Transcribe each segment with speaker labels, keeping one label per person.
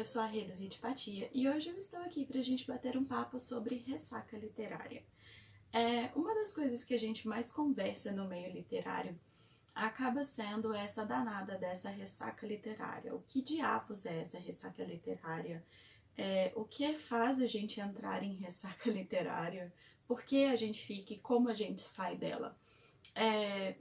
Speaker 1: eu sou a Rê do Ritpatia e hoje eu estou aqui para a gente bater um papo sobre ressaca literária. Uma das coisas que a gente mais conversa no meio literário acaba sendo essa danada dessa ressaca literária. O que diabos é essa ressaca literária? O que faz a gente entrar em ressaca literária? Por que a gente fica e como a gente sai dela?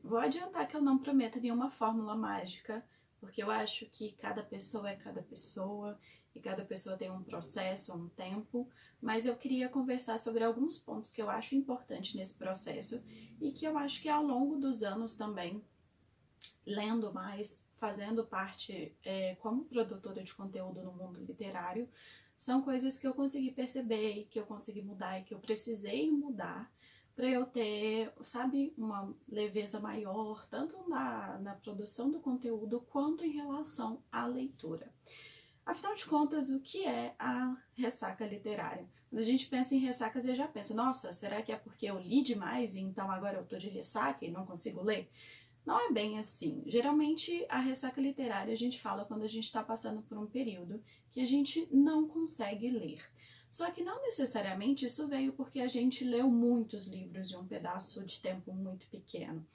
Speaker 1: Vou adiantar que eu não prometo nenhuma fórmula mágica, porque eu acho que cada pessoa é cada pessoa e cada pessoa tem um processo, um tempo, mas eu queria conversar sobre alguns pontos que eu acho importantes nesse processo e que eu acho que ao longo dos anos também, lendo mais, fazendo parte como produtora de conteúdo no mundo literário, são coisas que eu consegui perceber e que eu consegui mudar e que eu precisei mudar para eu ter, sabe, uma leveza maior, tanto na produção do conteúdo quanto em relação à leitura. Afinal de contas, o que é a ressaca literária? Quando a gente pensa em ressaca, você já pensa, nossa, será que é porque eu li demais e então agora eu tô de ressaca e não consigo ler? Não é bem assim. Geralmente, a ressaca literária a gente fala quando a gente está passando por um período que a gente não consegue ler. Só que não necessariamente isso veio porque a gente leu muitos livros em um pedaço de tempo muito pequeno.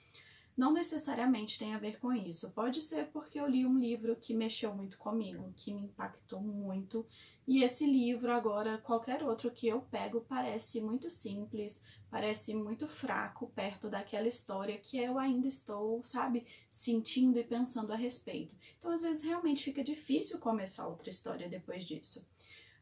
Speaker 1: Não necessariamente tem a ver com isso. Pode ser porque eu li um livro que mexeu muito comigo, que me impactou muito, e esse livro agora, qualquer outro que eu pego, parece muito simples, parece muito fraco perto daquela história que eu ainda estou, sabe, sentindo e pensando a respeito. Então, às vezes, realmente fica difícil começar outra história depois disso.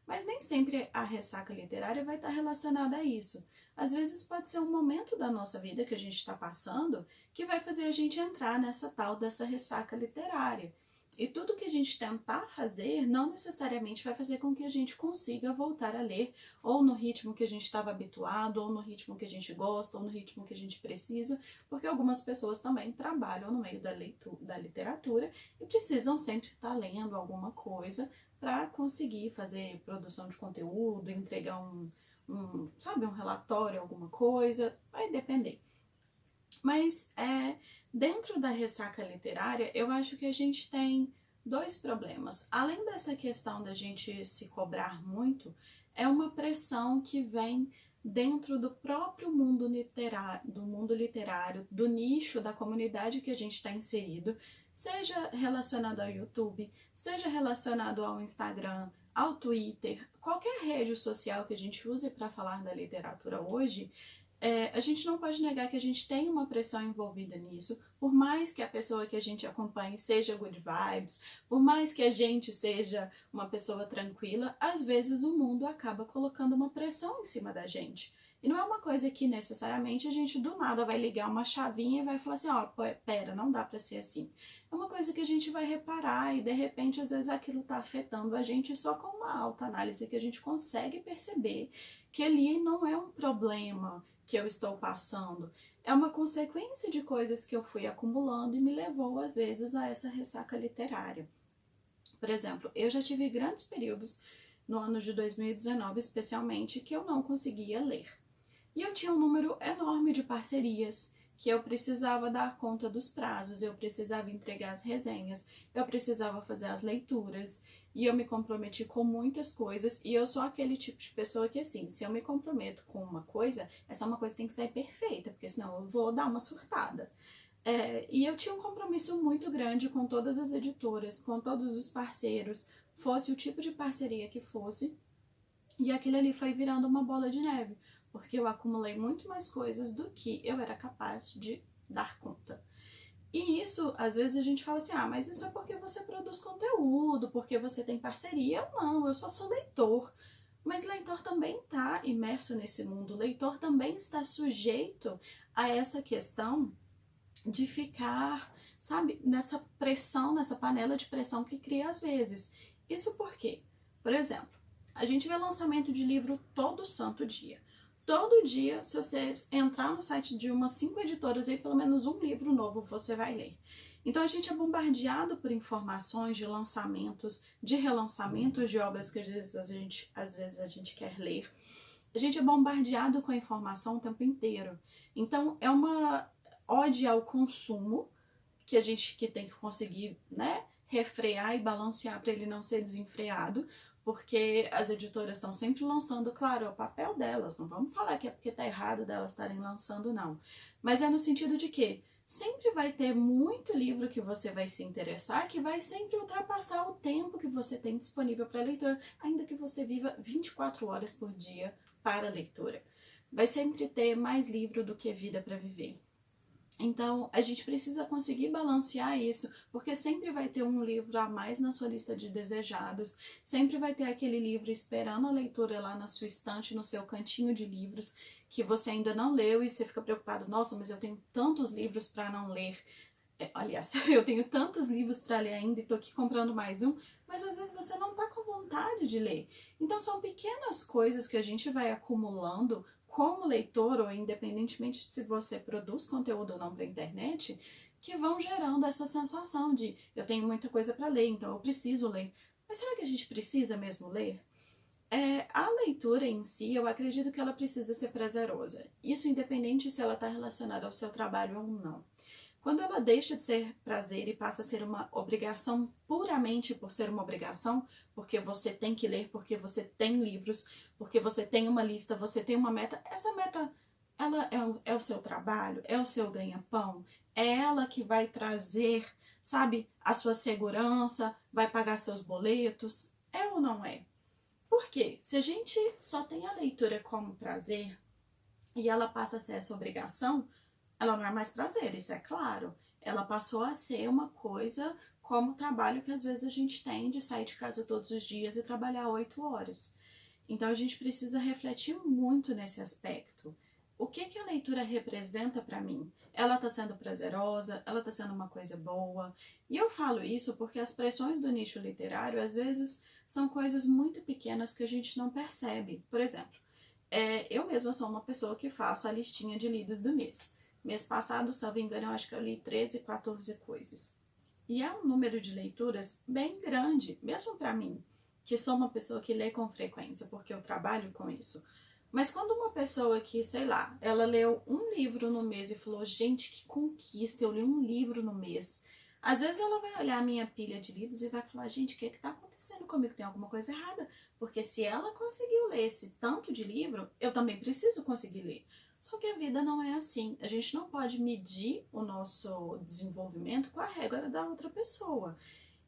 Speaker 1: Mas nem sempre a ressaca literária vai estar relacionada a isso. Às vezes pode ser um momento da nossa vida que a gente está passando que vai fazer a gente entrar nessa tal dessa ressaca literária. E tudo que a gente tentar fazer não necessariamente vai fazer com que a gente consiga voltar a ler ou no ritmo que a gente estava habituado, ou no ritmo que a gente gosta, ou no ritmo que a gente precisa, porque algumas pessoas também trabalham no meio da literatura e precisam sempre estar lendo alguma coisa para conseguir fazer produção de conteúdo, entregar sabe, um relatório, alguma coisa, vai depender. Mas dentro da ressaca literária, eu acho que a gente tem dois problemas. Além dessa questão da gente se cobrar muito, é uma pressão que vem dentro do próprio mundo literário, do nicho, da comunidade que a gente está inserido, seja relacionado ao YouTube, seja relacionado ao Instagram, ao Twitter, qualquer rede social que a gente use para falar da literatura hoje, a gente não pode negar que a gente tem uma pressão envolvida nisso, por mais que a pessoa que a gente acompanhe seja good vibes, por mais que a gente seja uma pessoa tranquila, às vezes o mundo acaba colocando uma pressão em cima da gente. E não é uma coisa que necessariamente a gente do nada vai ligar uma chavinha e vai falar assim, ó, pera, não dá pra ser assim. É uma coisa que a gente vai reparar e de repente às vezes aquilo tá afetando a gente só com uma autoanálise que a gente consegue perceber que ali não é um problema que eu estou passando, é uma consequência de coisas que eu fui acumulando e me levou às vezes a essa ressaca literária. Por exemplo, eu já tive grandes períodos no ano de 2019 especialmente que eu não conseguia ler. E eu tinha um número enorme de parcerias que eu precisava dar conta dos prazos, eu precisava entregar as resenhas, eu precisava fazer as leituras e eu me comprometi com muitas coisas e eu sou aquele tipo de pessoa que assim, se eu me comprometo com uma coisa, essa uma coisa tem que ser perfeita, porque senão eu vou dar uma surtada. E eu tinha um compromisso muito grande com todas as editoras, com todos os parceiros, fosse o tipo de parceria que fosse, e aquilo ali foi virando uma bola de neve, porque eu acumulei muito mais coisas do que eu era capaz de dar conta. E isso, às vezes a gente fala assim, ah, mas isso é porque você produz conteúdo, porque você tem parceria. Não, eu só sou leitor. Mas leitor também está imerso nesse mundo, leitor também está sujeito a essa questão de ficar, sabe, nessa pressão, nessa panela de pressão que cria às vezes. Isso por quê? Por exemplo, a gente vê lançamento de livro todo santo dia. Todo dia, se você entrar no site de umas 5 editoras e pelo menos um livro novo você vai ler. Então a gente é bombardeado por informações de lançamentos, de relançamentos de obras que às vezes a gente quer ler. A gente é bombardeado com a informação o tempo inteiro. Então é uma ode ao consumo que a gente que tem que conseguir, né, refrear e balancear para ele não ser desenfreado, porque as editoras estão sempre lançando, claro, é o papel delas, não vamos falar que é porque tá errado delas estarem lançando, não. Mas é no sentido de que sempre vai ter muito livro que você vai se interessar, que vai sempre ultrapassar o tempo que você tem disponível para leitura, ainda que você viva 24 horas por dia para leitura. Vai sempre ter mais livro do que vida para viver. Então, a gente precisa conseguir balancear isso, porque sempre vai ter um livro a mais na sua lista de desejados, sempre vai ter aquele livro esperando a leitura lá na sua estante, no seu cantinho de livros, que você ainda não leu e você fica preocupado, nossa, mas eu tenho tantos livros para não ler. Aliás, eu tenho tantos livros para ler ainda e estou aqui comprando mais um, mas às vezes você não está com vontade de ler. Então, são pequenas coisas que a gente vai acumulando como leitor, ou independentemente de se você produz conteúdo ou não para a internet, que vão gerando essa sensação de eu tenho muita coisa para ler, então eu preciso ler. Mas será que a gente precisa mesmo ler? A leitura em si, eu acredito que ela precisa ser prazerosa. Isso independente se ela está relacionada ao seu trabalho ou não. Quando ela deixa de ser prazer e passa a ser uma obrigação puramente por ser uma obrigação, porque você tem que ler, porque você tem livros, porque você tem uma lista, você tem uma meta, essa meta ela é o seu trabalho, é o seu ganha-pão, é ela que vai trazer, sabe, a sua segurança, vai pagar seus boletos, é ou não é? Por quê? Se a gente só tem a leitura como prazer e ela passa a ser essa obrigação, ela não é mais prazer, isso é claro. Ela passou a ser uma coisa como o trabalho que às vezes a gente tem de sair de casa todos os dias e trabalhar 8 horas. Então a gente precisa refletir muito nesse aspecto. O que a leitura representa para mim? Ela está sendo prazerosa? Ela está sendo uma coisa boa? E eu falo isso porque as pressões do nicho literário às vezes são coisas muito pequenas que a gente não percebe. Por exemplo, eu mesma sou uma pessoa que faço a listinha de lidos do mês. Mês passado, salvo engano, eu acho que eu li 13, 14 coisas. E é um número de leituras bem grande, mesmo para mim, que sou uma pessoa que lê com frequência, porque eu trabalho com isso. Mas quando uma pessoa que, sei lá, ela leu um livro no mês e falou, gente, que conquista, eu li um livro no mês. Às vezes ela vai olhar a minha pilha de livros e vai falar, gente, o que está acontecendo comigo? Tem alguma coisa errada. Porque se ela conseguiu ler esse tanto de livro, eu também preciso conseguir ler. Só que a vida não é assim. A gente não pode medir o nosso desenvolvimento com a régua da outra pessoa.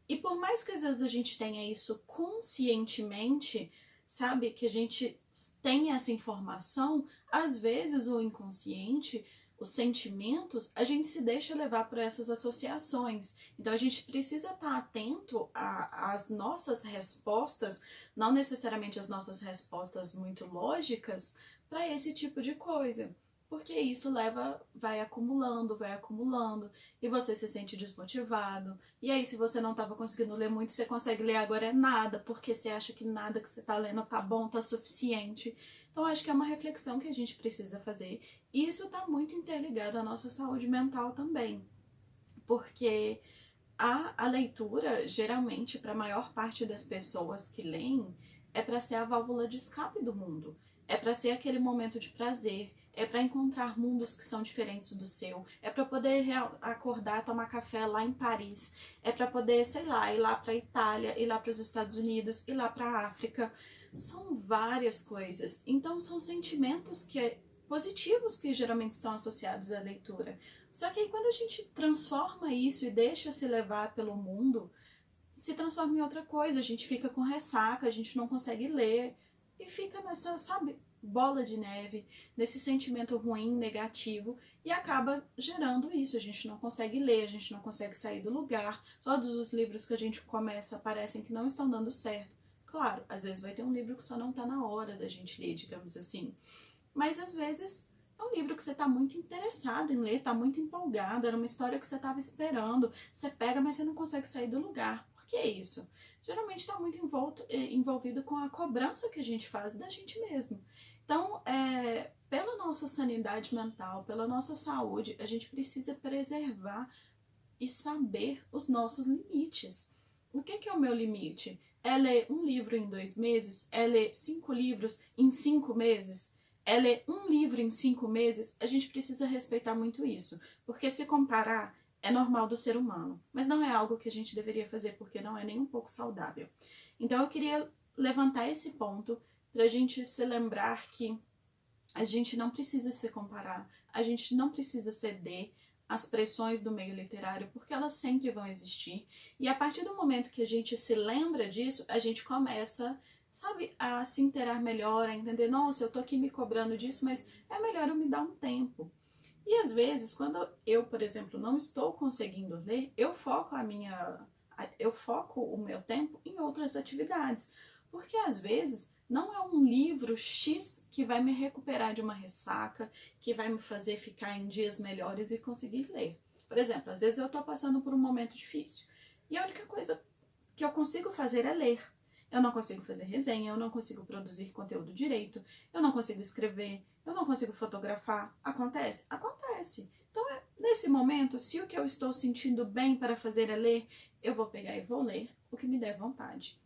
Speaker 1: E por mais que às vezes a gente tenha isso conscientemente, sabe, que a gente tenha essa informação, às vezes o inconsciente, os sentimentos, a gente se deixa levar por essas associações. Então a gente precisa estar atento às nossas respostas, não necessariamente as nossas respostas muito lógicas, para esse tipo de coisa. Porque isso vai acumulando, e você se sente desmotivado. E aí, se você não estava conseguindo ler muito, você consegue ler agora é nada, porque você acha que nada que você está lendo tá bom, tá suficiente. Então, acho que é uma reflexão que a gente precisa fazer. E isso está muito interligado à nossa saúde mental também. Porque a leitura, geralmente, para a maior parte das pessoas que leem, é para ser a válvula de escape do mundo. É para ser aquele momento de prazer, é para encontrar mundos que são diferentes do seu, é para poder acordar, tomar café lá em Paris, é para poder, sei lá, ir lá para a Itália, ir lá para os Estados Unidos, ir lá para a África. São várias coisas. Então, são sentimentos positivos que geralmente estão associados à leitura. Só que aí, quando a gente transforma isso e deixa se levar pelo mundo, se transforma em outra coisa. A gente fica com ressaca, a gente não consegue ler e fica nessa, sabe, bola de neve, nesse sentimento ruim, negativo, e acaba gerando isso. A gente não consegue ler, a gente não consegue sair do lugar. Todos os livros que a gente começa parecem que não estão dando certo. Claro, às vezes vai ter um livro que só não está na hora da gente ler, digamos assim. Mas às vezes é um livro que você está muito interessado em ler, está muito empolgado, era uma história que você estava esperando, você pega, mas você não consegue sair do lugar. Por que isso? Geralmente está muito envolvido com a cobrança que a gente faz da gente mesmo. Então, pela nossa sanidade mental, pela nossa saúde, a gente precisa preservar e saber os nossos limites. O que é o meu limite? É ler um livro em 2 meses? É ler 5 livros em 5 meses? É ler um livro em 5 meses? A gente precisa respeitar muito isso. Porque se comparar, é normal do ser humano, mas não é algo que a gente deveria fazer porque não é nem um pouco saudável. Então eu queria levantar esse ponto para a gente se lembrar que a gente não precisa se comparar, a gente não precisa ceder às pressões do meio literário, porque elas sempre vão existir. E a partir do momento que a gente se lembra disso, a gente começa, sabe, a se inteirar melhor, a entender, nossa, eu tô aqui me cobrando disso, mas é melhor eu me dar um tempo. E às vezes, quando eu, por exemplo, não estou conseguindo ler, eu foco o meu tempo em outras atividades. Porque às vezes não é um livro X que vai me recuperar de uma ressaca, que vai me fazer ficar em dias melhores e conseguir ler. Por exemplo, às vezes eu estou passando por um momento difícil e a única coisa que eu consigo fazer é ler. Eu não consigo fazer resenha, eu não consigo produzir conteúdo direito, eu não consigo escrever, eu não consigo fotografar. Acontece? Acontece. Então, nesse momento, se o que eu estou sentindo bem para fazer é ler, eu vou pegar e vou ler o que me der vontade.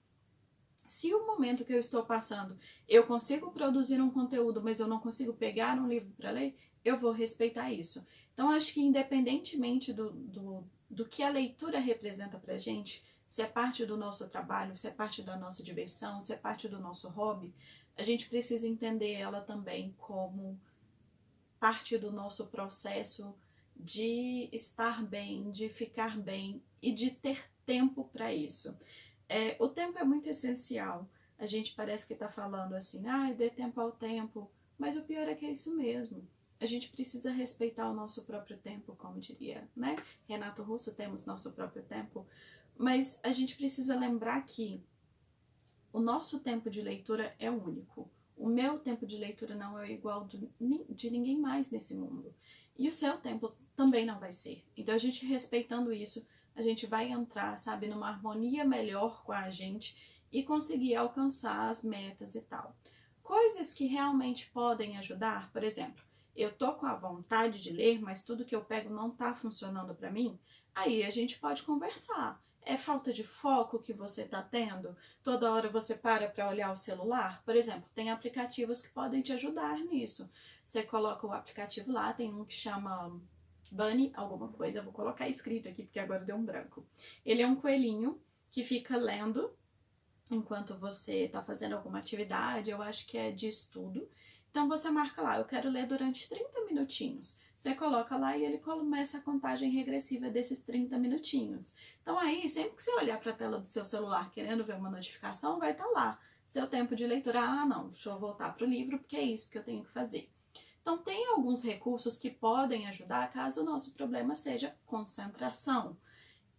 Speaker 1: Se o momento que eu estou passando, eu consigo produzir um conteúdo, mas eu não consigo pegar um livro para ler, eu vou respeitar isso. Então, acho que independentemente do que a leitura representa para a gente, se é parte do nosso trabalho, se é parte da nossa diversão, se é parte do nosso hobby, a gente precisa entender ela também como parte do nosso processo de estar bem, de ficar bem e de ter tempo para isso. O tempo é muito essencial. A gente parece que está falando assim, dê tempo ao tempo, mas o pior é que é isso mesmo. A gente precisa respeitar o nosso próprio tempo, como diria, né? Renato Russo, temos nosso próprio tempo, mas a gente precisa lembrar que o nosso tempo de leitura é único. O meu tempo de leitura não é igual de ninguém mais nesse mundo. E o seu tempo também não vai ser. Então, a gente respeitando isso, a gente vai entrar, sabe, numa harmonia melhor com a gente e conseguir alcançar as metas e tal. Coisas que realmente podem ajudar, por exemplo, eu tô com a vontade de ler, mas tudo que eu pego não tá funcionando para mim, aí a gente pode conversar. É falta de foco que você está tendo? Toda hora você para olhar o celular? Por exemplo, tem aplicativos que podem te ajudar nisso. Você coloca o aplicativo lá, tem um que chama Bunny, alguma coisa, eu vou colocar escrito aqui porque agora deu um branco. Ele é um coelhinho que fica lendo enquanto você está fazendo alguma atividade, eu acho que é de estudo. Então você marca lá, eu quero ler durante 30 minutinhos. Você coloca lá e ele começa a contagem regressiva desses 30 minutinhos. Então aí, sempre que você olhar para a tela do seu celular querendo ver uma notificação, vai estar lá seu tempo de leitura. Ah, não, deixa eu voltar para o livro porque é isso que eu tenho que fazer. Então tem alguns recursos que podem ajudar caso o nosso problema seja concentração.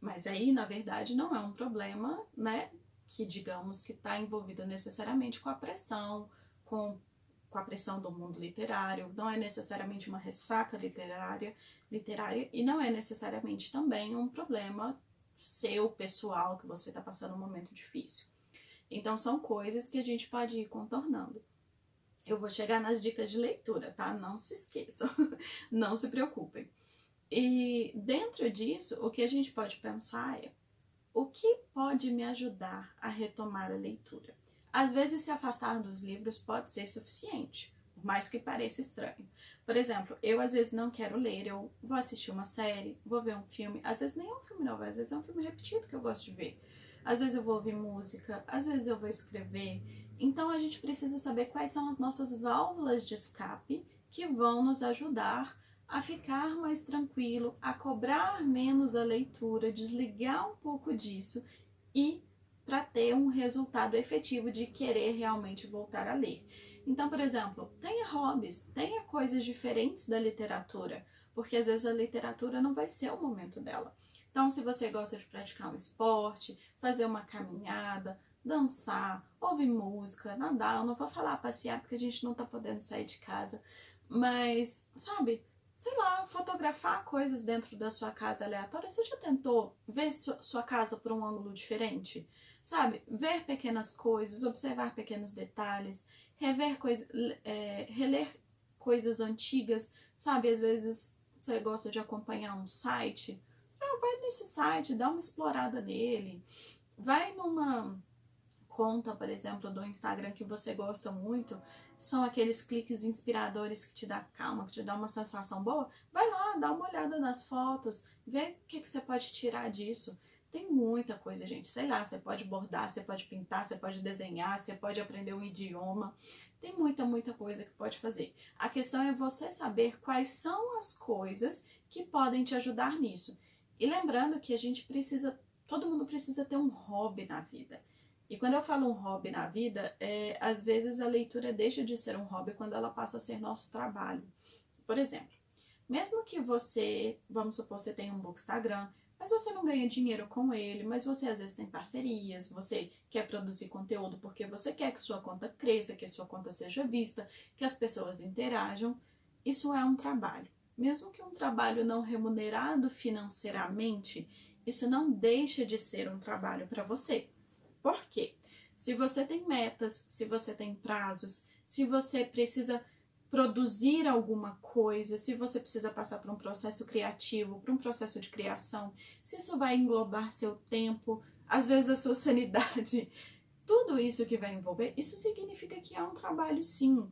Speaker 1: Mas aí, na verdade, não é um problema, né, que digamos que está envolvido necessariamente com a pressão, com a pressão do mundo literário, não é necessariamente uma ressaca literária e não é necessariamente também um problema seu, pessoal, que você está passando um momento difícil. Então, são coisas que a gente pode ir contornando. Eu vou chegar nas dicas de leitura, tá? Não se esqueçam, não se preocupem. E dentro disso, o que a gente pode pensar é o que pode me ajudar a retomar a leitura? Às vezes, se afastar dos livros pode ser suficiente, por mais que pareça estranho. Por exemplo, eu às vezes não quero ler, eu vou assistir uma série, vou ver um filme, às vezes nem é um filme novo, às vezes é um filme repetido que eu gosto de ver. Às vezes eu vou ouvir música, às vezes eu vou escrever. Então a gente precisa saber quais são as nossas válvulas de escape que vão nos ajudar a ficar mais tranquilo, a cobrar menos a leitura, desligar um pouco disso e para ter um resultado efetivo de querer realmente voltar a ler. Então, por exemplo, tenha hobbies, tenha coisas diferentes da literatura, porque às vezes a literatura não vai ser o momento dela. Então, se você gosta de praticar um esporte, fazer uma caminhada, dançar, ouvir música, nadar, eu não vou falar passear porque a gente não está podendo sair de casa, mas, sabe, sei lá, fotografar coisas dentro da sua casa aleatória. Você já tentou ver sua casa por um ângulo diferente? Sabe? Ver pequenas coisas, observar pequenos detalhes, reler coisas antigas, sabe? Às vezes você gosta de acompanhar um site, vai nesse site, dá uma explorada nele, vai numa conta, por exemplo, do Instagram que você gosta muito, são aqueles cliques inspiradores que te dá calma, que te dá uma sensação boa, vai lá, dá uma olhada nas fotos, vê o que você pode tirar disso. Tem muita coisa, gente. Sei lá, você pode bordar, você pode pintar, você pode desenhar, você pode aprender um idioma. Tem muita coisa que pode fazer. A questão é você saber quais são as coisas que podem te ajudar nisso. E lembrando que a gente precisa, todo mundo precisa ter um hobby na vida. E quando eu falo um hobby na vida, às vezes a leitura deixa de ser um hobby quando ela passa a ser nosso trabalho. Por exemplo, mesmo que você, vamos supor, você tem um Bookstagram, mas você não ganha dinheiro com ele, mas você às vezes tem parcerias, você quer produzir conteúdo porque você quer que sua conta cresça, que sua conta seja vista, que as pessoas interajam. Isso é um trabalho. Mesmo que um trabalho não remunerado financeiramente, isso não deixa de ser um trabalho para você. Por quê? Se você tem metas, se você tem prazos, se você precisa produzir alguma coisa, se você precisa passar por um processo criativo, por um processo de criação, se isso vai englobar seu tempo, às vezes a sua sanidade, tudo isso que vai envolver, isso significa que é um trabalho sim.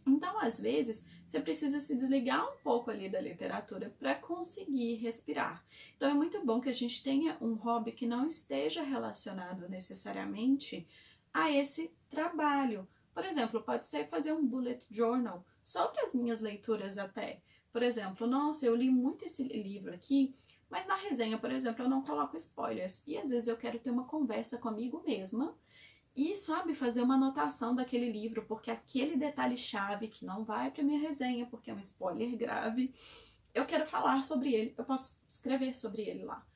Speaker 1: Então, às vezes, você precisa se desligar um pouco ali da literatura para conseguir respirar. Então, é muito bom que a gente tenha um hobby que não esteja relacionado necessariamente a esse trabalho. Por exemplo, pode ser fazer um bullet journal sobre as minhas leituras até. Por exemplo, nossa, eu li muito esse livro aqui, mas na resenha, por exemplo, eu não coloco spoilers. E às vezes eu quero ter uma conversa comigo mesma e, sabe, fazer uma anotação daquele livro, porque aquele detalhe-chave que não vai para minha resenha, porque é um spoiler grave, eu quero falar sobre ele, eu posso escrever sobre ele lá.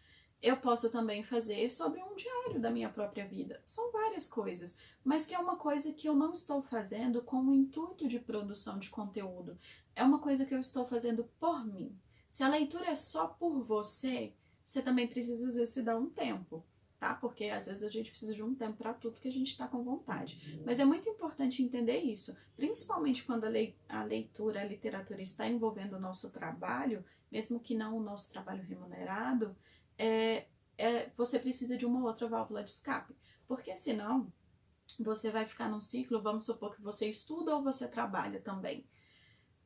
Speaker 1: Eu posso também fazer sobre um diário da minha própria vida. São várias coisas, mas que é uma coisa que eu não estou fazendo com o intuito de produção de conteúdo. É uma coisa que eu estou fazendo por mim. Se a leitura é só por você, você também precisa, às vezes, se dar um tempo. Tá? Porque às vezes a gente precisa de um tempo para tudo que a gente está com vontade. Mas é muito importante entender isso, principalmente quando a leitura, a literatura está envolvendo o nosso trabalho, mesmo que não o nosso trabalho remunerado, você precisa de uma outra válvula de escape. Porque senão você vai ficar num ciclo, vamos supor que você estuda ou você trabalha também.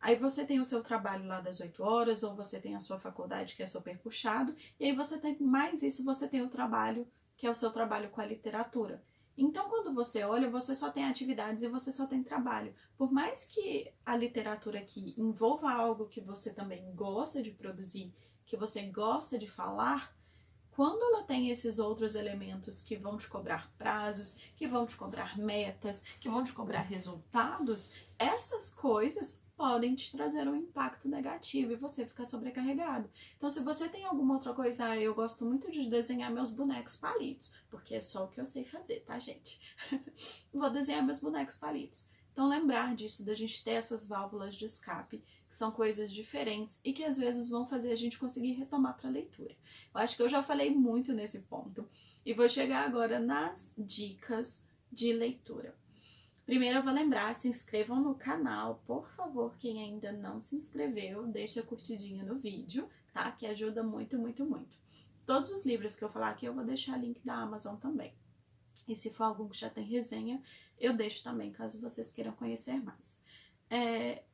Speaker 1: Aí você tem o seu trabalho lá das 8 horas, ou você tem a sua faculdade que é super puxado, e aí você tem mais isso, você tem o trabalho que é o seu trabalho com a literatura. Então, quando você olha, você só tem atividades e você só tem trabalho. Por mais que a literatura aqui envolva algo que você também gosta de produzir, que você gosta de falar, quando ela tem esses outros elementos que vão te cobrar prazos, que vão te cobrar metas, que vão te cobrar resultados, essas coisas podem te trazer um impacto negativo e você ficar sobrecarregado. Então, se você tem alguma outra coisa, eu gosto muito de desenhar meus bonecos palitos, porque é só o que eu sei fazer, tá, gente? Vou desenhar meus bonecos palitos. Então, lembrar disso, da gente ter essas válvulas de escape, que são coisas diferentes e que às vezes vão fazer a gente conseguir retomar para a leitura. Eu acho que eu já falei muito nesse ponto e vou chegar agora nas dicas de leitura. Primeiro eu vou lembrar, se inscrevam no canal, por favor, quem ainda não se inscreveu, deixa a curtidinha no vídeo, tá? Que ajuda muito. Todos os livros que eu falar aqui eu vou deixar link da Amazon também. E se for algum que já tem resenha, eu deixo também, caso vocês queiram conhecer mais.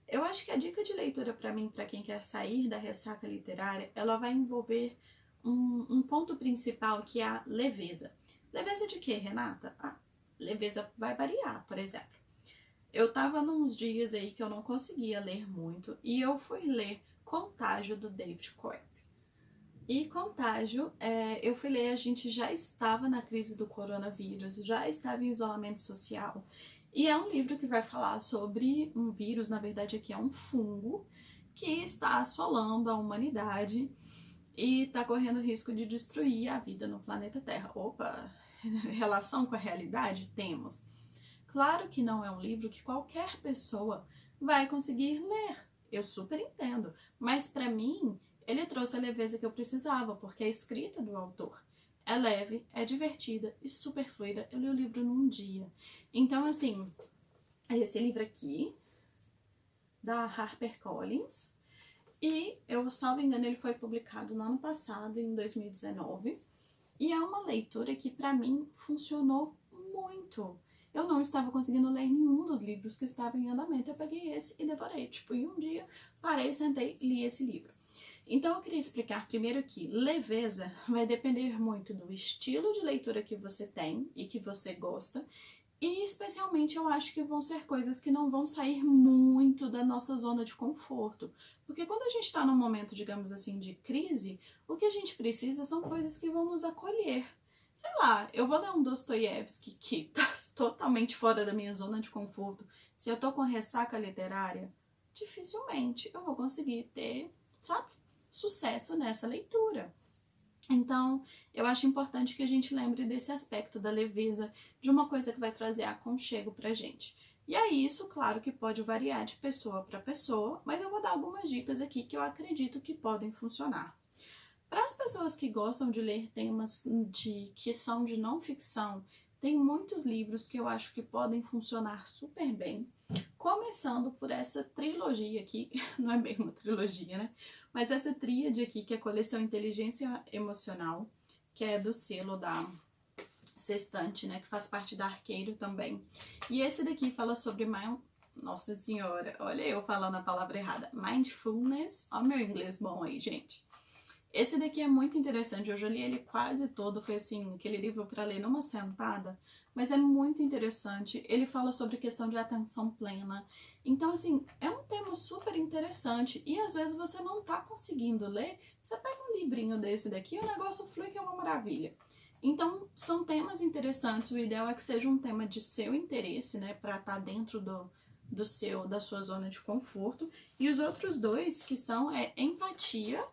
Speaker 1: Eu acho que a dica de leitura para mim, para quem quer sair da ressaca literária, ela vai envolver um ponto principal, que é a leveza. Leveza de quê, Renata? Leveza vai variar, por exemplo. Eu tava nos dias aí que eu não conseguia ler muito e eu fui ler Contágio, do David Coip. E Contágio, eu fui ler, a gente já estava na crise do coronavírus, já estava em isolamento social. E é um livro que vai falar sobre um vírus, na verdade aqui é um fungo, que está assolando a humanidade e está correndo risco de destruir a vida no planeta Terra. Opa, relação com a realidade? Temos. Claro que não é um livro que qualquer pessoa vai conseguir ler, eu super entendo, mas para mim ele trouxe a leveza que eu precisava, porque a escrita do autor é leve, é divertida e super fluida. Eu li o livro num dia. Então, assim, esse livro aqui, da HarperCollins, e eu, salvo engano, ele foi publicado no ano passado, em 2019, e é uma leitura que para mim funcionou muito. Eu não estava conseguindo ler nenhum dos livros que estavam em andamento. Eu peguei esse e devorei. Tipo, em um dia, parei, sentei e li esse livro. Então, eu queria explicar primeiro que leveza vai depender muito do estilo de leitura que você tem e que você gosta. E, especialmente, eu acho que vão ser coisas que não vão sair muito da nossa zona de conforto. Porque quando a gente está num momento, digamos assim, de crise, o que a gente precisa são coisas que vão nos acolher. Sei lá, eu vou ler um Dostoiévski que tá totalmente fora da minha zona de conforto. Se eu tô com ressaca literária, dificilmente eu vou conseguir ter, sabe, sucesso nessa leitura. Então, eu acho importante que a gente lembre desse aspecto da leveza, de uma coisa que vai trazer aconchego pra gente. E aí, isso, claro que pode variar de pessoa para pessoa, mas eu vou dar algumas dicas aqui que eu acredito que podem funcionar. Para as pessoas que gostam de ler temas que são de não ficção, tem muitos livros que eu acho que podem funcionar super bem. Começando por essa trilogia aqui, não é bem uma trilogia, né? Mas essa tríade aqui, que é a coleção Inteligência Emocional, que é do selo da Sextante, né? Que faz parte da Arqueiro também. E esse daqui fala sobre Nossa Senhora, olha eu falando a palavra errada. Mindfulness. Ó, meu inglês bom aí, gente. Esse daqui é muito interessante, eu já li ele quase todo, foi assim, aquele livro para ler numa sentada, mas é muito interessante. Ele fala sobre questão de atenção plena. Então, assim, é um tema super interessante e às vezes você não tá conseguindo ler, você pega um livrinho desse daqui e o negócio flui que é uma maravilha. Então, são temas interessantes, o ideal é que seja um tema de seu interesse, né, para estar dentro da sua zona de conforto. E os outros dois, que são empatia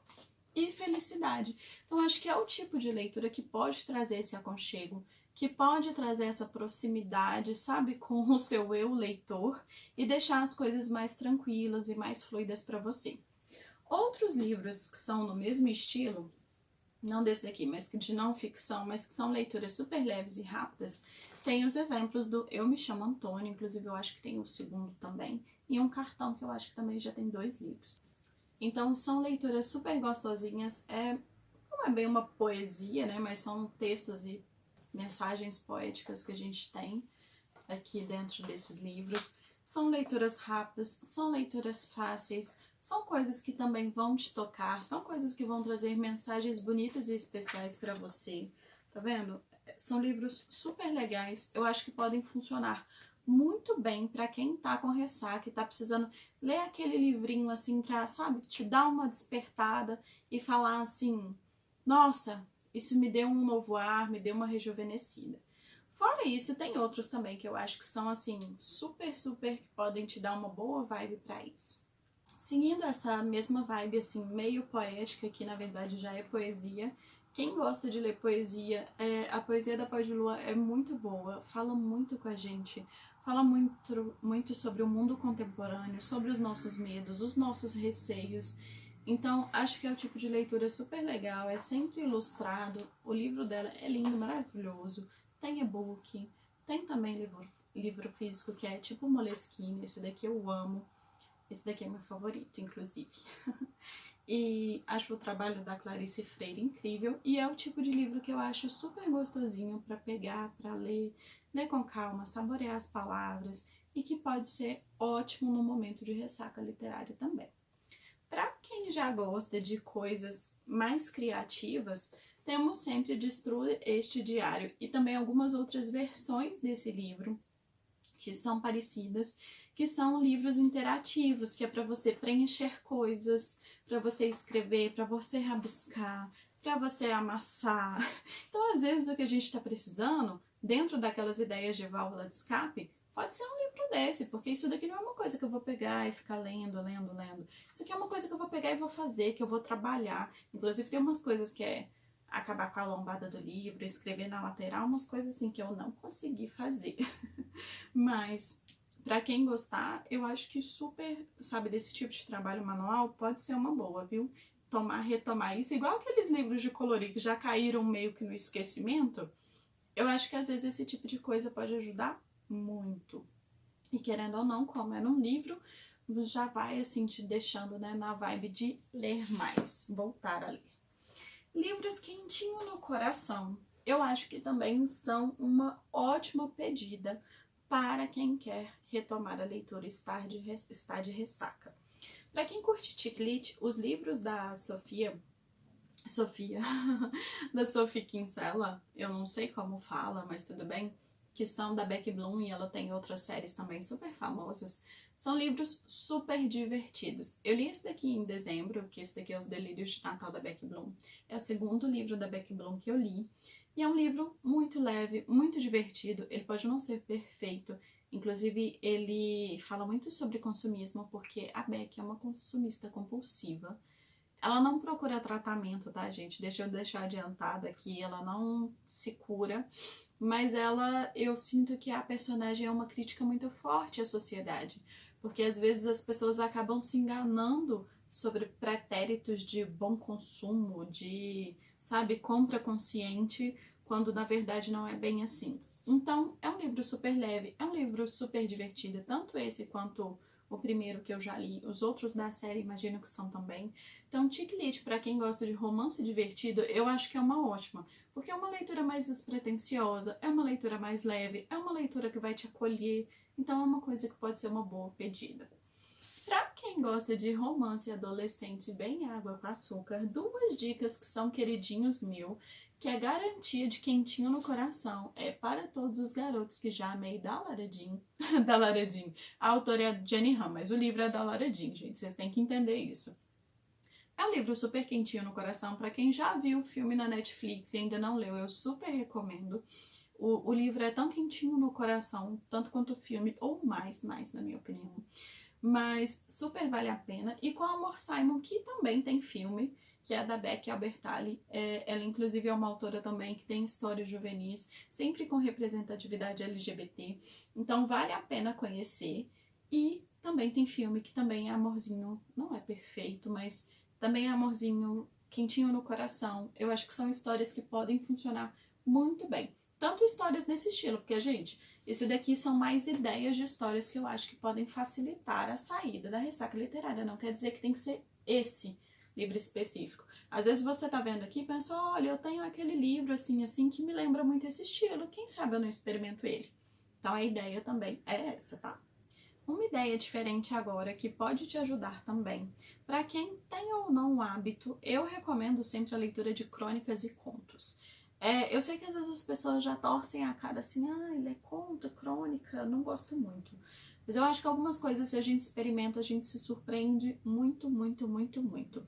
Speaker 1: e felicidade. Então, acho que é o tipo de leitura que pode trazer esse aconchego, que pode trazer essa proximidade, sabe, com o seu eu leitor e deixar as coisas mais tranquilas e mais fluidas para você. Outros livros que são no mesmo estilo, não desse daqui, mas de não ficção, mas que são leituras super leves e rápidas, tem os exemplos do Eu Me Chamo Antônio, inclusive eu acho que tem o segundo também, e um cartão que eu acho que também já tem 2 livros. Então, são leituras super gostosinhas. Não é bem uma poesia, né? Mas são textos e mensagens poéticas que a gente tem aqui dentro desses livros. São leituras rápidas, são leituras fáceis, são coisas que também vão te tocar, são coisas que vão trazer mensagens bonitas e especiais para você. Tá vendo? São livros super legais. Eu acho que podem funcionar muito bem para quem tá com ressaca e tá precisando ler aquele livrinho assim pra, sabe, te dar uma despertada e falar assim, nossa, isso me deu um novo ar, me deu uma rejuvenescida. Fora isso, tem outros também que eu acho que são assim, super, super, que podem te dar uma boa vibe pra isso. Seguindo essa mesma vibe assim, meio poética, que na verdade já é poesia, quem gosta de ler poesia, a poesia da Paz de Lua é muito boa, fala muito com a gente, fala muito sobre o mundo contemporâneo, sobre os nossos medos, os nossos receios. Então, acho que é o tipo de leitura super legal, é sempre ilustrado, o livro dela é lindo, maravilhoso, tem e-book, tem também livro físico que é tipo Moleskine, esse daqui eu amo, esse daqui é meu favorito, inclusive. E acho o trabalho da Clarice Freire incrível e é o tipo de livro que eu acho super gostosinho para pegar, para ler com calma, saborear as palavras e que pode ser ótimo no momento de ressaca literária também. Para quem já gosta de coisas mais criativas, temos sempre Destrua Este Diário e também algumas outras versões desse livro que são parecidas, que são livros interativos, que é para você preencher coisas, para você escrever, para você rabiscar, para você amassar. Então, às vezes, o que a gente está precisando, dentro daquelas ideias de válvula de escape, pode ser um livro desse, porque isso daqui não é uma coisa que eu vou pegar e ficar lendo. Isso aqui é uma coisa que eu vou pegar e vou fazer, que eu vou trabalhar. Inclusive, tem umas coisas que é acabar com a lombada do livro, escrever na lateral, umas coisas assim que eu não consegui fazer. Mas, para quem gostar, eu acho que super, sabe, desse tipo de trabalho manual pode ser uma boa, viu? Retomar isso, igual aqueles livros de colorir que já caíram meio que no esquecimento, eu acho que às vezes esse tipo de coisa pode ajudar muito. E querendo ou não, como é num livro, já vai assim te deixando, né, na vibe de ler mais, voltar a ler. Livros quentinho no coração. eu acho que também são uma ótima pedida para quem quer retomar a leitura e está de ressaca. Para quem curte Ticlit, os livros da Sofia, da Sophie Kinsella, eu não sei como fala, mas tudo bem, que são da Beck Bloom e ela tem outras séries também super famosas. São livros super divertidos. Eu li esse daqui em dezembro, que esse daqui é Os Delírios de Natal da Beck Bloom. É o segundo livro da Beck Bloom que eu li. E é um livro muito leve, muito divertido. Ele pode não ser perfeito. Inclusive, ele fala muito sobre consumismo, porque a Beck é uma consumista compulsiva. Ela não procura tratamento, tá, gente? Deixa eu deixar adiantada aqui, ela não se cura, mas eu sinto que a personagem é uma crítica muito forte à sociedade, porque às vezes as pessoas acabam se enganando sobre pretéritos de bom consumo, de, sabe, compra consciente, quando na verdade não é bem assim. Então, é um livro super leve, é um livro super divertido, tanto esse quanto o primeiro que eu já li, os outros da série imagino que são também. Então, Ticlit, para quem gosta de romance divertido, eu acho que é uma ótima, porque é uma leitura mais despretensiosa, é uma leitura mais leve, é uma leitura que vai te acolher, então é uma coisa que pode ser uma boa pedida. Para quem gosta de romance adolescente bem água com açúcar, duas dicas que são queridinhos meu, que é garantia de quentinho no coração, é Para Todos os Garotos que Já Amei, da Lara Jean. Da Lara Jean. A autora é a Jenny Han, mas o livro é da Lara Jean, gente, vocês têm que entender isso. É um livro super quentinho no coração. Para quem já viu o filme na Netflix e ainda não leu, eu super recomendo. O livro é tão quentinho no coração, tanto quanto o filme, ou mais, na minha opinião. Mas super vale a pena. E com a Amor Simon, que também tem filme, que é da Beck Albertalli. Ela, inclusive, é uma autora também que tem histórias juvenis, sempre com representatividade LGBT. Então, vale a pena conhecer. E também tem filme que também é amorzinho, não é perfeito, mas também é amorzinho quentinho no coração. Eu acho que são histórias que podem funcionar muito bem. Tanto histórias nesse estilo, porque, gente, isso daqui são mais ideias de histórias que eu acho que podem facilitar a saída da ressaca literária. Não quer dizer que tem que ser esse livro específico. Às vezes você tá vendo aqui e pensa, olha, eu tenho aquele livro assim que me lembra muito esse estilo. Quem sabe eu não experimento ele? Então a ideia também é essa, tá? Uma ideia diferente agora que pode te ajudar também. Para quem tem ou não o hábito, eu recomendo sempre a leitura de crônicas e contos. Eu sei que às vezes as pessoas já torcem a cara assim, ele é conto, crônica, não gosto muito. Mas eu acho que algumas coisas, se a gente experimenta, a gente se surpreende muito, muito, muito, muito.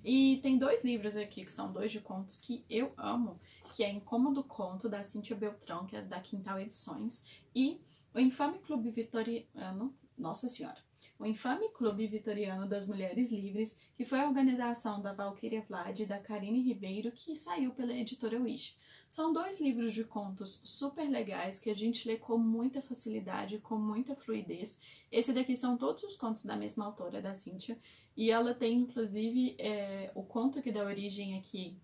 Speaker 1: E tem dois livros aqui, que são dois de contos que eu amo, que é Incômodo Conto, da Cíntia Beltrão, que é da Quintal Edições, e O Infame Clube Vitoriano, nossa senhora, O Infame Clube Vitoriano das Mulheres Livres, que foi a organização da Valquíria Vlad e da Karine Ribeiro, que saiu pela editora Wish. São dois livros de contos super legais que a gente lê com muita facilidade, com muita fluidez. Esse daqui são todos os contos da mesma autora, da Cíntia, e ela tem, inclusive, o conto que dá origem aqui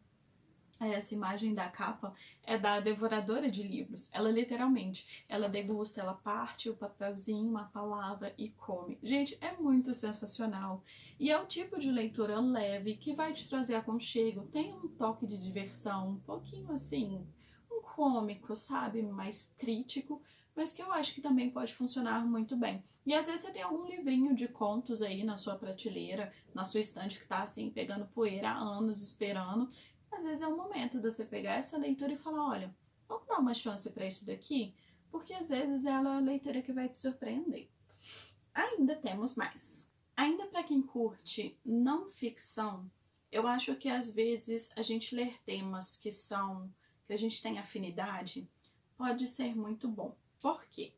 Speaker 1: a essa imagem da capa é da devoradora de livros. Ela literalmente, ela degusta, ela parte o papelzinho, uma palavra e come. Gente, é muito sensacional. E é o tipo de leitura leve que vai te trazer aconchego, tem um toque de diversão, um pouquinho assim, um cômico, sabe? Mais crítico, mas que eu acho que também pode funcionar muito bem. E às vezes você tem algum livrinho de contos aí na sua prateleira, na sua estante que tá assim, pegando poeira há anos, esperando. Às vezes é o momento de você pegar essa leitura e falar, olha, vamos dar uma chance para isso daqui? Porque às vezes ela é a leitura que vai te surpreender. Ainda temos mais. Ainda para quem curte não ficção, eu acho que às vezes a gente ler temas que a gente tem afinidade, pode ser muito bom. Por quê?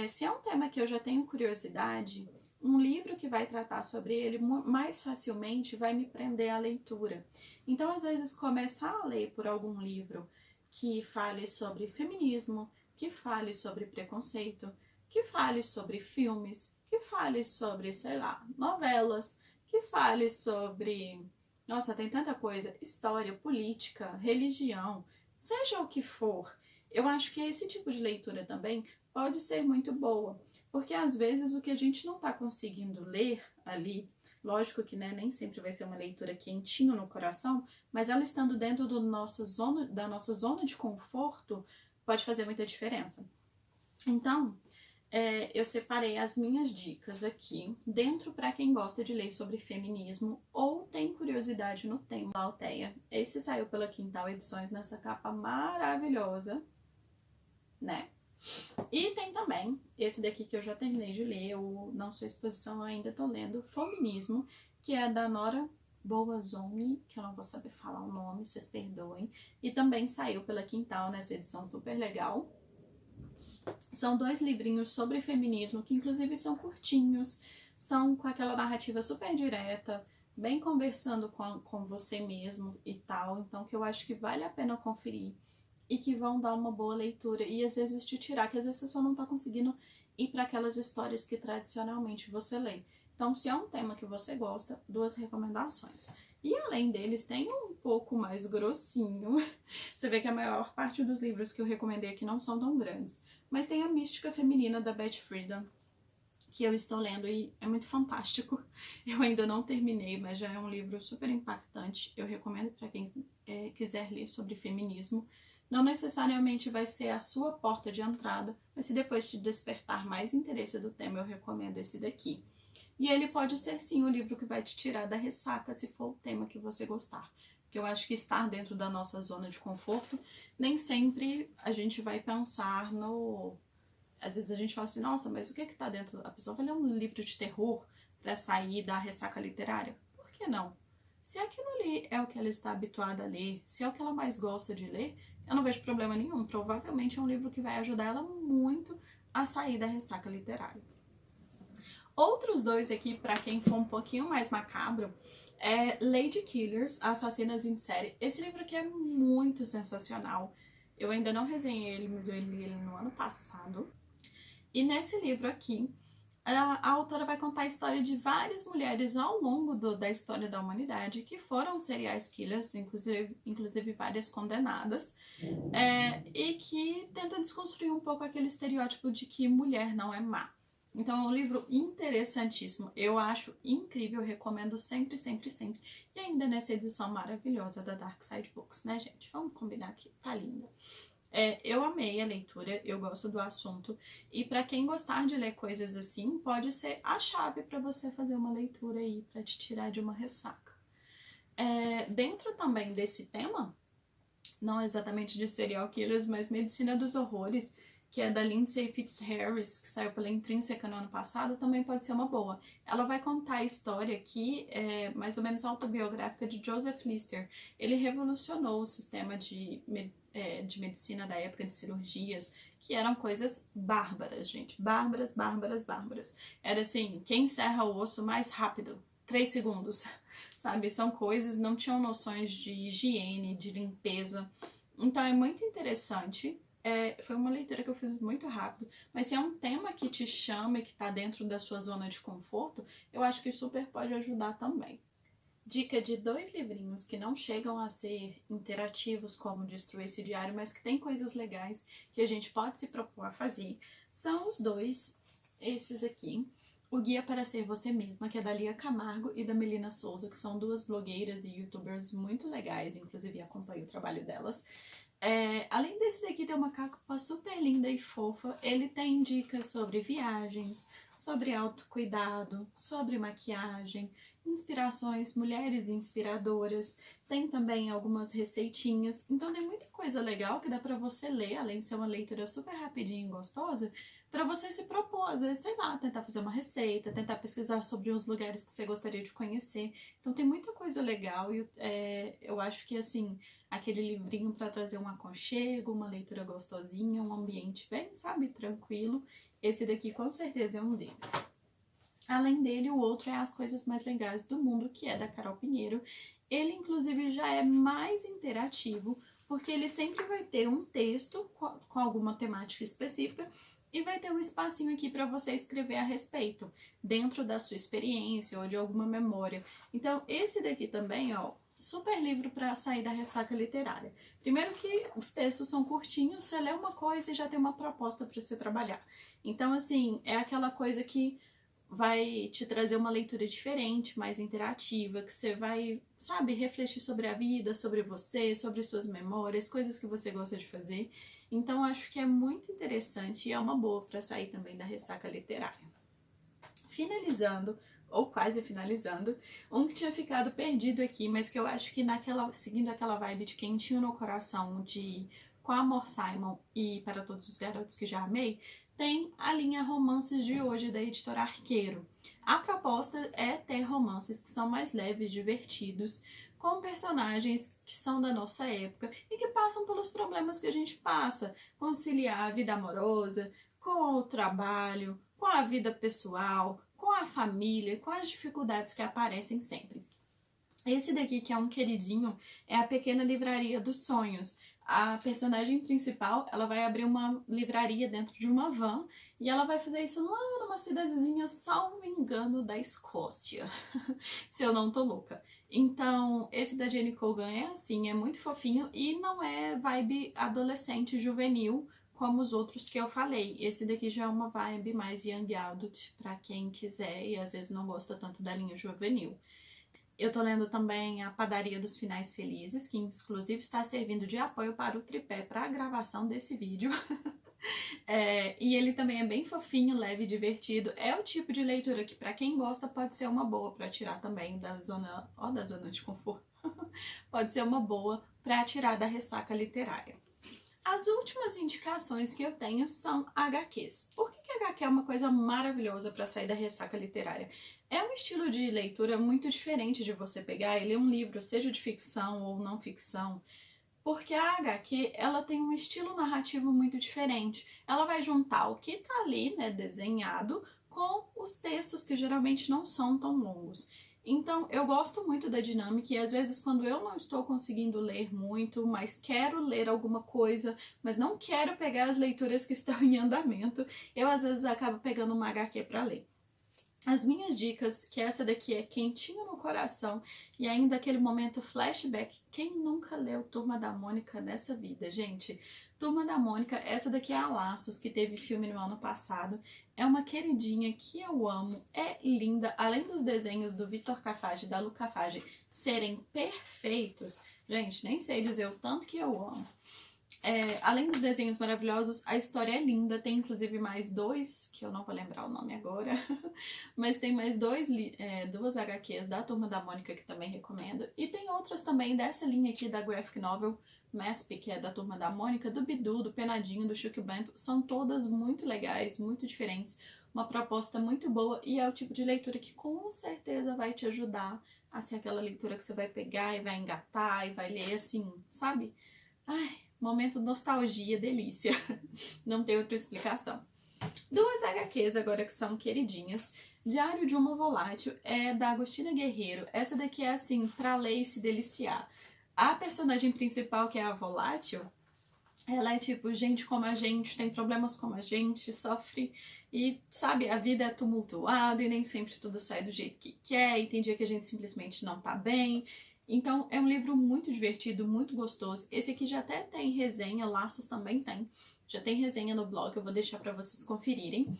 Speaker 1: Se é um tema que eu já tenho curiosidade, um livro que vai tratar sobre ele mais facilmente vai me prender à leitura. Então, às vezes, começar a ler por algum livro que fale sobre feminismo, que fale sobre preconceito, que fale sobre filmes, que fale sobre, sei lá, novelas, que fale sobre... Nossa, tem tanta coisa. História, política, religião, seja o que for. Eu acho que esse tipo de leitura também pode ser muito boa, Porque às vezes o que a gente não está conseguindo ler ali, lógico que né, nem sempre vai ser uma leitura quentinho no coração, mas ela estando dentro da nossa zona de conforto, pode fazer muita diferença. Então, eu separei as minhas dicas aqui, dentro para quem gosta de ler sobre feminismo ou tem curiosidade no tema da Althea. Esse saiu pela Quintal Edições nessa capa maravilhosa, né? E tem também esse daqui que eu já terminei de ler, o Não Sou Exposição, eu ainda tô lendo, Feminismo, que é da Nora Boazoni, que eu não vou saber falar o nome, vocês perdoem. E também saiu pela Quintal nessa edição super legal. São 2 livrinhos sobre feminismo, que inclusive são curtinhos, são com aquela narrativa super direta, bem conversando com você mesmo e tal, então que eu acho que vale a pena conferir e que vão dar uma boa leitura e às vezes te tirar, que às vezes você só não tá conseguindo ir para aquelas histórias que tradicionalmente você lê. Então, se é um tema que você gosta, 2 recomendações. E além deles, tem um pouco mais grossinho. Você vê que a maior parte dos livros que eu recomendei aqui não são tão grandes. Mas tem a Mística Feminina, da Beth Friedan, que eu estou lendo e é muito fantástico. Eu ainda não terminei, mas já é um livro super impactante. Eu recomendo para quem quiser ler sobre feminismo. Não necessariamente vai ser a sua porta de entrada, mas se depois te despertar mais interesse do tema, eu recomendo esse daqui. E ele pode ser sim o livro que vai te tirar da ressaca, se for o tema que você gostar. Porque eu acho que estar dentro da nossa zona de conforto, nem sempre a gente vai pensar no... Às vezes a gente fala assim, nossa, mas o que tá dentro? A pessoa vai ler um livro de terror para sair da ressaca literária? Por que não? Se aquilo ali é o que ela está habituada a ler, se é o que ela mais gosta de ler, eu não vejo problema nenhum. Provavelmente é um livro que vai ajudar ela muito a sair da ressaca literária. Outros 2 aqui, para quem for um pouquinho mais macabro, é Lady Killers, Assassinas em Série. Esse livro aqui é muito sensacional. Eu ainda não resenhei ele, mas eu li ele no ano passado. E nesse livro aqui, a autora vai contar a história de várias mulheres ao longo da história da humanidade que foram serial killers, inclusive várias condenadas, e que tenta desconstruir um pouco aquele estereótipo de que mulher não é má. Então é um livro interessantíssimo, eu acho incrível, recomendo sempre, sempre, sempre. E ainda nessa edição maravilhosa da Dark Side Books, né, gente? Vamos combinar aqui, tá linda. Eu amei a leitura, eu gosto do assunto, e para quem gostar de ler coisas assim, pode ser a chave para você fazer uma leitura aí, para te tirar de uma ressaca. Dentro também desse tema, não exatamente de serial killers, mas Medicina dos Horrores, que é da Lindsay Fitzharris, que saiu pela Intrínseca no ano passado, também pode ser uma boa. Ela vai contar a história aqui, mais ou menos autobiográfica, de Joseph Lister. Ele revolucionou o sistema de medicina da época, de cirurgias, que eram coisas bárbaras, gente. Bárbaras, bárbaras, bárbaras. Era assim, quem encerra o osso mais rápido? 3 segundos, sabe? São coisas, não tinham noções de higiene, de limpeza. Então é muito interessante. Foi uma leitura que eu fiz muito rápido, mas se é um tema que te chama e que está dentro da sua zona de conforto, eu acho que super pode ajudar também. Dica de 2 livrinhos que não chegam a ser interativos como Destrua esse Diário, mas que tem coisas legais que a gente pode se propor a fazer, são os 2, esses aqui. O Guia para Ser Você Mesma, que é da Lia Camargo e da Melina Souza, que são 2 blogueiras e youtubers muito legais, inclusive acompanho o trabalho delas. Além desse daqui ter uma capa super linda e fofa, ele tem dicas sobre viagens, sobre autocuidado, sobre maquiagem, inspirações, mulheres inspiradoras, tem também algumas receitinhas, então tem muita coisa legal que dá pra você ler, além de ser uma leitura super rapidinha e gostosa, para você se propor, às vezes, sei lá, tentar fazer uma receita, tentar pesquisar sobre os lugares que você gostaria de conhecer. Então tem muita coisa legal e eu acho que, assim, aquele livrinho para trazer um aconchego, uma leitura gostosinha, um ambiente bem, sabe, tranquilo, esse daqui com certeza é um deles. Além dele, o outro é As Coisas Mais Legais do Mundo, que é da Carol Pinheiro. Ele, inclusive, já é mais interativo, porque ele sempre vai ter um texto com alguma temática específica e vai ter um espacinho aqui para você escrever a respeito, dentro da sua experiência ou de alguma memória. Então, esse daqui também, ó, super livro para sair da ressaca literária. Primeiro que os textos são curtinhos, você lê uma coisa e já tem uma proposta para você trabalhar. Então, assim, é aquela coisa que vai te trazer uma leitura diferente, mais interativa, que você vai, sabe, refletir sobre a vida, sobre você, sobre suas memórias, coisas que você gosta de fazer. Então, acho que é muito interessante e é uma boa para sair também da ressaca literária. Finalizando, ou quase finalizando, um que tinha ficado perdido aqui, mas que eu acho que seguindo aquela vibe de Quentinho no Coração, de Com Amor Simon e Para Todos os Garotos que Já Amei, tem a linha Romances de Hoje, da editora Arqueiro. A proposta é ter romances que são mais leves, divertidos, com personagens que são da nossa época e que passam pelos problemas que a gente passa, conciliar a vida amorosa com o trabalho, com a vida pessoal, com a família, com as dificuldades que aparecem sempre. Esse daqui, que é um queridinho, é a Pequena Livraria dos Sonhos. A personagem principal, ela vai abrir uma livraria dentro de uma van e ela vai fazer isso lá numa cidadezinha, salvo engano, da Escócia, se eu não tô louca. Então, esse da Jenny Colgan é assim, é muito fofinho e não é vibe adolescente juvenil como os outros que eu falei. Esse daqui já é uma vibe mais young adult, pra quem quiser e às vezes não gosta tanto da linha juvenil. Eu tô lendo também A Padaria dos Finais Felizes, que inclusive está servindo de apoio para o tripé para a gravação desse vídeo. E ele também é bem fofinho, leve e divertido. É o tipo de leitura que, para quem gosta, pode ser uma boa para tirar também da zona de conforto. Pode ser uma boa para tirar da ressaca literária. As últimas indicações que eu tenho são HQs. Por que HQ é uma coisa maravilhosa para sair da ressaca literária? É um estilo de leitura muito diferente de você pegar e ler um livro, seja de ficção ou não ficção, porque a HQ, ela tem um estilo narrativo muito diferente. Ela vai juntar o que está ali, né, desenhado, com os textos que geralmente não são tão longos. Então, eu gosto muito da dinâmica e às vezes quando eu não estou conseguindo ler muito, mas quero ler alguma coisa, mas não quero pegar as leituras que estão em andamento, eu às vezes acabo pegando uma HQ para ler. As minhas dicas, que essa daqui é quentinho no coração e ainda aquele momento flashback. Quem nunca leu Turma da Mônica nessa vida, gente? Turma da Mônica, essa daqui é a Laços, que teve filme no ano passado. É uma queridinha que eu amo, é linda. Além dos desenhos do Vitor Cafage e da Lu Cafage serem perfeitos, gente, nem sei dizer o tanto que eu amo. Além dos desenhos maravilhosos, a história é linda. Tem inclusive mais dois, que eu não vou lembrar o nome agora, mas tem mais duas HQs da Turma da Mônica que também recomendo. E tem outras também dessa linha aqui da Graphic Novel Masp, que é da Turma da Mônica, do Bidu, do Penadinho, do Chuck Bento. São todas muito legais, muito diferentes, uma proposta muito boa e é o tipo de leitura que com certeza vai te ajudar a ser aquela leitura que você vai pegar e vai engatar e vai ler assim, sabe? Ai, momento de nostalgia, delícia. Não tem outra explicação. Duas HQs agora que são queridinhas. Diário de uma Volátil é da Agostina Guerreiro. Essa daqui é assim, pra ler e se deliciar. A personagem principal, que é a Volátil, ela é tipo gente como a gente, tem problemas como a gente, sofre e, sabe, a vida é tumultuada e nem sempre tudo sai do jeito que quer e tem dia que a gente simplesmente não tá bem. Então é um livro muito divertido, muito gostoso. Esse aqui já até tem resenha, Laços também tem. Já tem resenha no blog, eu vou deixar para vocês conferirem.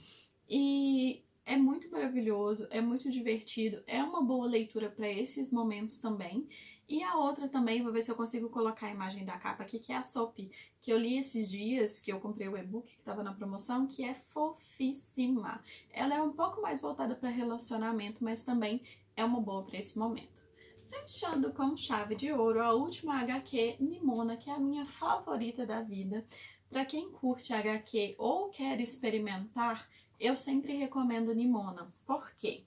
Speaker 1: E é muito maravilhoso, é muito divertido, é uma boa leitura para esses momentos também. E a outra também, vou ver se eu consigo colocar a imagem da capa aqui, que é a Sophie, que eu li esses dias, que eu comprei o e-book que estava na promoção, que é fofíssima. Ela é um pouco mais voltada para relacionamento, mas também é uma boa para esse momento. Fechando com chave de ouro, a última HQ, Nimona, que é a minha favorita da vida. Para quem curte HQ ou quer experimentar, eu sempre recomendo Nimona. Por quê?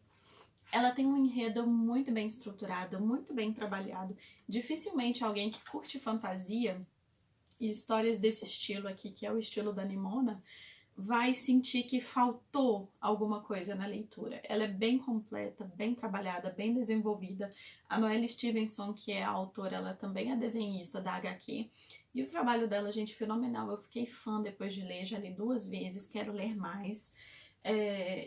Speaker 1: Ela tem um enredo muito bem estruturado, muito bem trabalhado. Dificilmente alguém que curte fantasia e histórias desse estilo aqui, que é o estilo da Nimona, vai sentir que faltou alguma coisa na leitura. Ela é bem completa, bem trabalhada, bem desenvolvida. A Noelle Stevenson, que é a autora, ela também é desenhista da HQ. E o trabalho dela, gente, fenomenal. Eu fiquei fã depois de ler, já li 2 vezes, quero ler mais.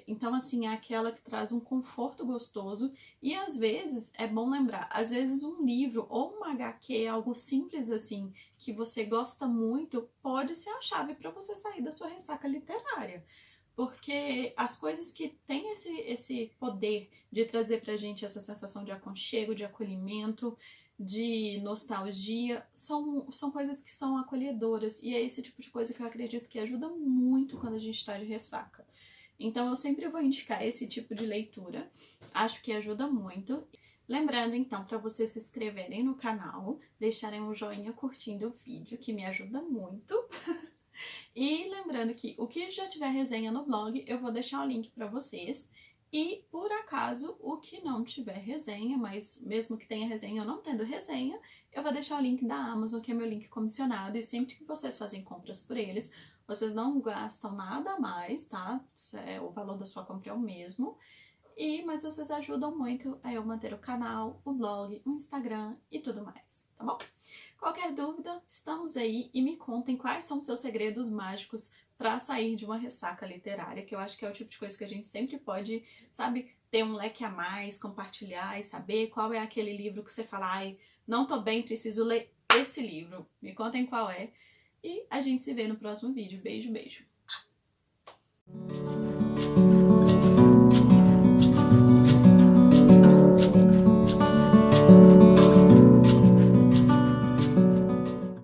Speaker 1: Então, assim, é aquela que traz um conforto gostoso e às vezes, é bom lembrar, às vezes um livro ou uma HQ, algo simples assim, que você gosta muito, pode ser a chave para você sair da sua ressaca literária. porque as coisas que têm esse poder de trazer pra gente essa sensação de aconchego, de acolhimento, de nostalgia, são coisas que são acolhedoras, e é esse tipo de coisa que eu acredito que ajuda muito quando a gente tá de ressaca. Então eu sempre vou indicar esse tipo de leitura, acho que ajuda muito. Lembrando então para vocês se inscreverem no canal, deixarem um joinha curtindo o vídeo, que me ajuda muito. E lembrando que o que já tiver resenha no blog, eu vou deixar o link para vocês. E, por acaso, o que não tiver resenha, mas mesmo que tenha resenha ou não tendo resenha, eu vou deixar o link da Amazon, que é meu link comissionado, e sempre que vocês fazem compras por eles, vocês não gastam nada a mais, tá? O valor da sua compra é o mesmo. Mas vocês ajudam muito a eu manter o canal, o blog, o Instagram e tudo mais, tá bom? Qualquer dúvida, estamos aí, e me contem quais são os seus segredos mágicos para sair de uma ressaca literária, que eu acho que é o tipo de coisa que a gente sempre pode, sabe, ter um leque a mais, compartilhar e saber qual é aquele livro que você fala, ai, não tô bem, preciso ler esse livro. Me contem qual é. E a gente se vê no próximo vídeo. Beijo, beijo.